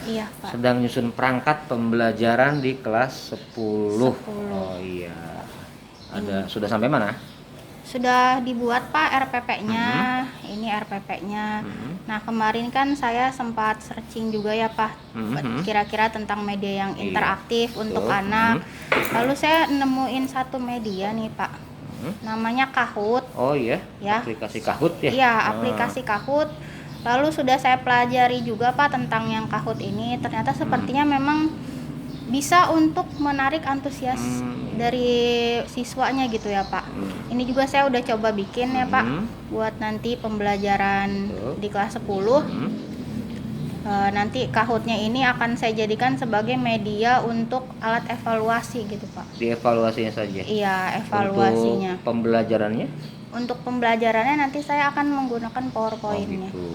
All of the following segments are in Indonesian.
Iya, Pak. Sedang nyusun perangkat pembelajaran di kelas 10. 10. Oh iya. Sudah sampai mana? Sudah dibuat, Pak, RPP-nya. Ini RPP-nya. Nah, kemarin kan saya sempat searching juga ya, Pak. Kira-kira tentang media yang interaktif untuk anak. Lalu saya nemuin satu media nih, Pak. Namanya Kahoot. Oh iya, Ya. aplikasi Kahoot ya? Iya, aplikasi Kahoot. Lalu sudah saya pelajari juga, Pak, tentang yang Kahoot ini. Ternyata sepertinya memang bisa untuk menarik antusias dari siswanya gitu ya, Pak. Ini juga saya udah coba bikin ya, Pak, buat nanti pembelajaran di kelas 10. Nanti Kahoot-nya ini akan saya jadikan sebagai media untuk alat evaluasi gitu, Pak. Di evaluasinya saja? Iya, evaluasinya. Untuk pembelajarannya? Untuk pembelajarannya nanti saya akan menggunakan PowerPoint-nya. Gitu.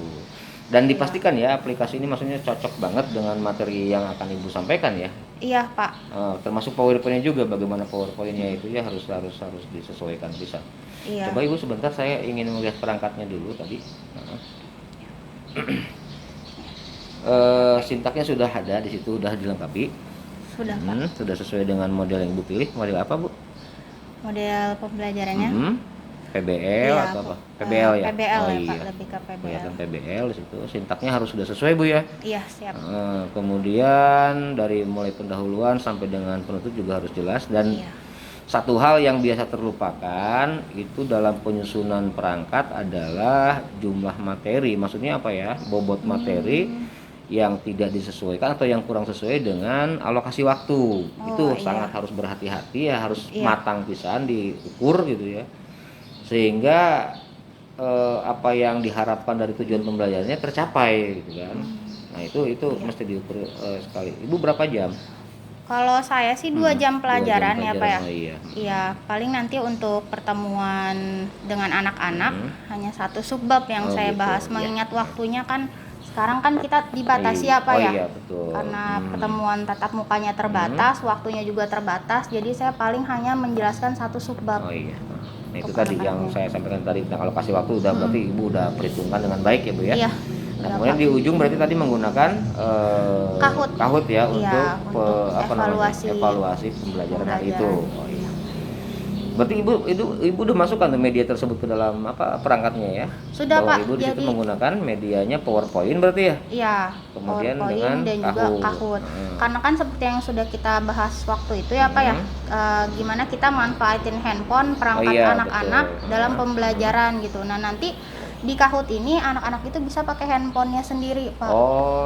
Dan dipastikan ya aplikasi ini maksudnya cocok banget dengan materi yang akan Ibu sampaikan ya? Iya, Pak. Termasuk PowerPoint-nya juga, bagaimana PowerPoint-nya itu ya harus disesuaikan bisa. Iya. Coba Ibu sebentar, saya ingin melihat perangkatnya dulu tadi. Sintaknya sudah ada di situ, sudah dilengkapi. Sudah, Pak. Sudah sesuai dengan model yang Ibu pilih. Model apa, Bu? Model pembelajarannya? PBL Iya, atau apa? PBL ya? PBL Oh ya, iya. Pak, lebih ke PBL. Kelihatan PBL di situ. Sintaknya harus sudah sesuai, Bu ya. Iya, siap. Kemudian dari mulai pendahuluan sampai dengan penutup juga harus jelas. Dan satu hal yang biasa terlupakan itu dalam penyusunan perangkat adalah jumlah materi. Maksudnya apa ya? Bobot materi yang tidak disesuaikan atau yang kurang sesuai dengan alokasi waktu. Itu sangat harus berhati-hati ya, harus matang pisan diukur gitu ya. Sehingga apa yang diharapkan dari tujuan pembelajarannya tercapai gitu kan. Nah, itu mesti diukur sekali. Ibu berapa jam? Kalau saya sih 2 jam pelajaran ya, Pak ya. Oh, iya. Iya, paling nanti untuk pertemuan dengan anak-anak hanya satu subbab yang saya gitu, bahas, mengingat waktunya kan sekarang kan kita dibatasi ya, Pak ya. Iya, betul. Karena pertemuan tatap mukanya terbatas, waktunya juga terbatas, jadi saya paling hanya menjelaskan satu subbab. Oh iya. Nah, itu tadi yang saya sampaikan tadi tentang alokasi waktu udah berarti Ibu udah perhitungkan dengan baik ya, Bu ya. Iya. Nah, kemudian di ujung berarti tadi menggunakan Kahoot ya, untuk evaluasi pembelajaran hari itu. Oh iya. Berarti Ibu udah masukkan media tersebut ke dalam perangkatnya ya? Sudah, bahwa Pak. Ibu di situ menggunakan medianya PowerPoint berarti ya? Iya. Kemudian PowerPoint dengan dan juga Kahoot. Karena kan seperti yang sudah kita bahas waktu itu ya, Pak ya. Gimana kita manfaatin handphone perangkat anak-anak dalam pembelajaran gitu. Nah, nanti di Kahoot ini anak-anak itu bisa pakai handphonenya sendiri, Pak,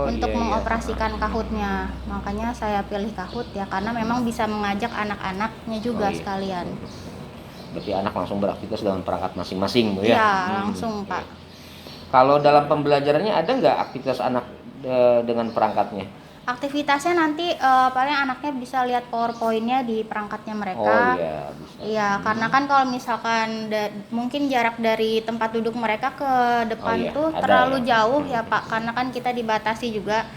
untuk mengoperasikan Kahoot-nya. Makanya saya pilih Kahoot ya, karena memang bisa mengajak anak-anaknya juga sekalian. Berarti anak langsung beraktivitas dengan perangkat masing-masing, Bu ya? Iya, langsung, Pak. Kalau dalam pembelajarannya ada nggak aktivitas anak dengan perangkatnya? Aktivitasnya nanti paling anaknya bisa lihat PowerPoint-nya di perangkatnya mereka. Oh iya, bisa. Iya, karena kan kalau misalkan mungkin jarak dari tempat duduk mereka ke depan tuh terlalu jauh ya, Pak. Karena kan kita dibatasi juga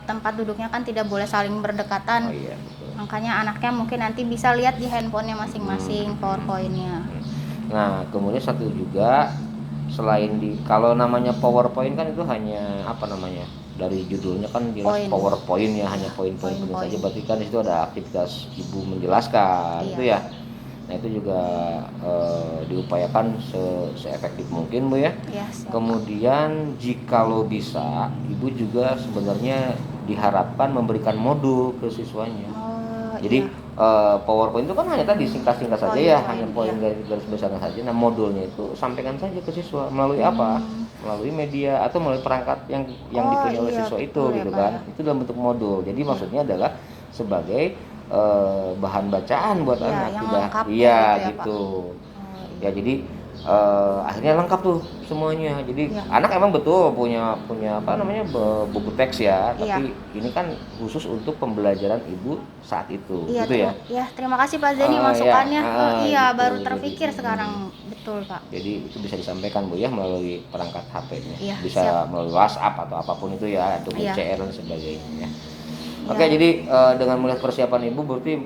tempat duduknya kan tidak boleh saling berdekatan. Oh iya, betul. Makanya anaknya mungkin nanti bisa lihat di handphonenya masing-masing PowerPoint-nya. Nah, kemudian satu juga selain kalau namanya PowerPoint kan itu hanya dari judulnya kan jelas PowerPoint ya, hanya poin-poin saja. Berarti kan di situ ada aktivitas Ibu menjelaskan itu ya. Nah, itu juga diupayakan seefektif mungkin, Bu ya. Kemudian jikalau bisa Ibu juga sebenarnya diharapkan memberikan modul ke siswanya. Jadi PowerPoint itu kan hanya tadi singkat-singkat saja ya, hanya poin garis besarnya saja. Nah, modulnya itu sampaikan saja ke siswa melalui apa? Melalui media atau melalui perangkat yang dipunyai oleh siswa itu gitu kan. Itu dalam bentuk modul. Jadi maksudnya adalah sebagai bahan bacaan buat anak, tidak gitu. Ya, jadi akhirnya lengkap tuh semuanya. Jadi anak emang betul punya buku teks ya, tapi ini kan khusus untuk pembelajaran Ibu saat itu, gitu ya. Iya, terima kasih Pak Zeni masukannya. Gitu. Baru terpikir sekarang, betul Pak. Jadi itu bisa disampaikan, Bu ya, melalui perangkat HP-nya. Bisa melalui WhatsApp atau apapun itu ya, atau CR dan sebagainya. Oke, jadi dengan melihat persiapan Ibu berarti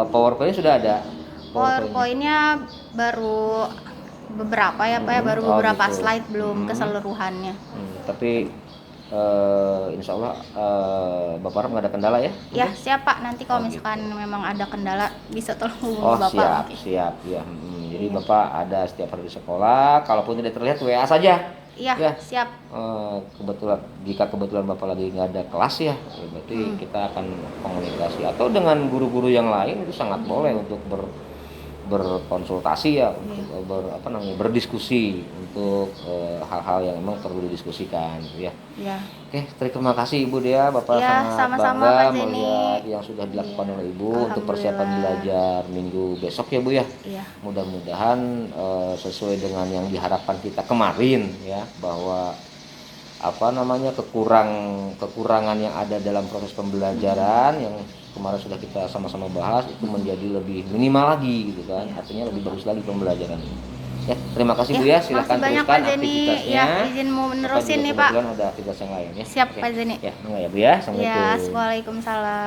PowerPoint sudah ada. PowerPoint-nya baru beberapa ya, Pak ya, baru beberapa slide, belum keseluruhannya. Tapi insya Allah Bapak Ram nggak ada kendala ya? Ya siap Pak, nanti kalau Oh, misalkan gitu. memang ada kendala bisa tolong hubungi Oh Bapak siap nanti. siap ya. Jadi Iya. Bapak ada setiap hari di sekolah. Kalaupun tidak terlihat WA saja. Iya Ya. siap. Kebetulan jika kebetulan Bapak lagi nggak ada kelas ya, berarti kita akan komunikasi atau dengan guru-guru yang lain itu sangat boleh untuk berkonsultasi ya, untuk berdiskusi untuk hal-hal yang memang perlu didiskusikan gitu ya. Ya. Oke, terima kasih Ibu Dea, Bapak Ya, sangat sama-sama, bangga Pak Zeni. melihat yang sudah dilakukan Iya. oleh Ibu untuk persiapan Alhamdulillah. belajar minggu besok ya Bu ya. Iya. Mudah-mudahan sesuai dengan yang diharapkan kita kemarin ya, bahwa kekurangan yang ada dalam proses pembelajaran yang kemarin sudah kita sama-sama bahas itu menjadi lebih minimal lagi gitu kan, artinya lebih bagus lagi pembelajaran ini. Ya, terima kasih Bu ya, silakan makasih banyak, teruskan Pak Zeni. aktivitasnya. Ya, izin mau menerusin nih Pak. Kebetulan ada aktivitas yang lain ya. Siap Oke. Pak Zeni. Ya, enggak ya Bu ya. Ya, Assalamualaikum. Waalaikumsalam.